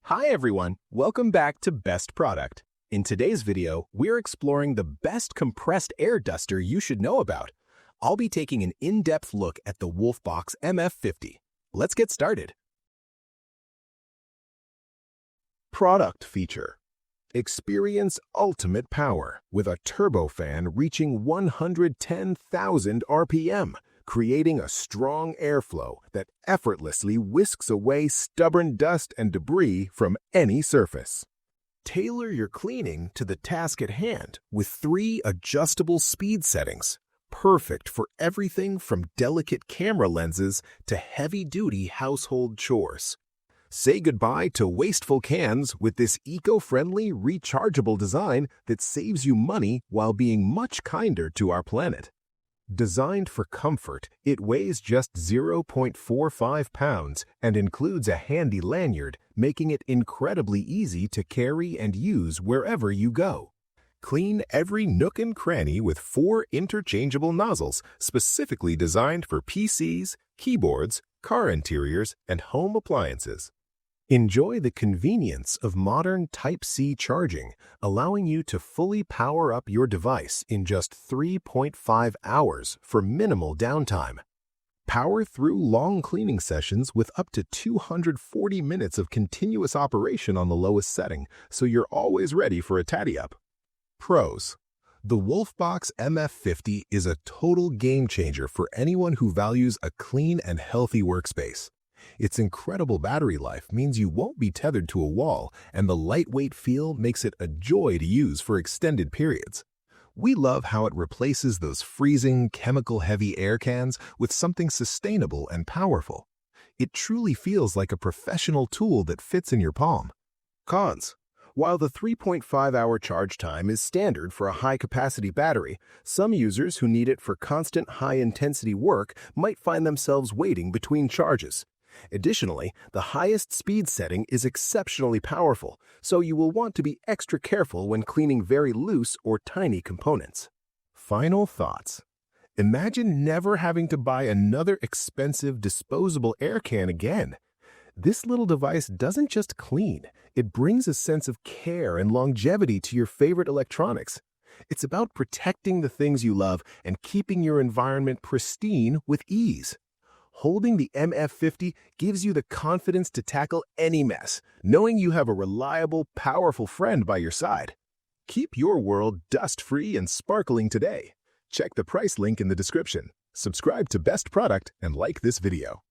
Hi everyone, welcome back to Best Product. In today's video, we're exploring the best compressed air duster you should know about. I'll be taking an in-depth look at the Wolfbox MF50. Let's get started. Product feature. Experience ultimate power with a turbofan reaching 110,000 RPM, creating a strong airflow that effortlessly whisks away stubborn dust and debris from any surface. Tailor your cleaning to the task at hand with 3 adjustable speed settings, perfect for everything from delicate camera lenses to heavy-duty household chores. Say goodbye to wasteful cans with this eco-friendly, rechargeable design that saves you money while being much kinder to our planet. Designed for comfort, it weighs just 0.45 pounds and includes a handy lanyard, making it incredibly easy to carry and use wherever you go. Clean every nook and cranny with 4 interchangeable nozzles specifically designed for PCs, keyboards, car interiors, and home appliances. Enjoy the convenience of modern Type-C charging, allowing you to fully power up your device in just 3.5 hours for minimal downtime. Power through long cleaning sessions with up to 240 minutes of continuous operation on the lowest setting, so you're always ready for a tatty-up. Pros. The Wolfbox MF50 is a total game-changer for anyone who values a clean and healthy workspace. Its incredible battery life means you won't be tethered to a wall, and the lightweight feel makes it a joy to use for extended periods. We love how it replaces those freezing, chemical-heavy air cans with something sustainable and powerful. It truly feels like a professional tool that fits in your palm. Cons. While the 3.5-hour charge time is standard for a high-capacity battery, some users who need it for constant high-intensity work might find themselves waiting between charges. Additionally, the highest speed setting is exceptionally powerful, so you will want to be extra careful when cleaning very loose or tiny components. Final thoughts. Imagine never having to buy another expensive disposable air can again. This little device doesn't just clean, it brings a sense of care and longevity to your favorite electronics. It's about protecting the things you love and keeping your environment pristine with ease. Holding the MF50 gives you the confidence to tackle any mess, knowing you have a reliable, powerful friend by your side. Keep your world dust-free and sparkling today. Check the price link in the description. Subscribe to Best Product and like this video.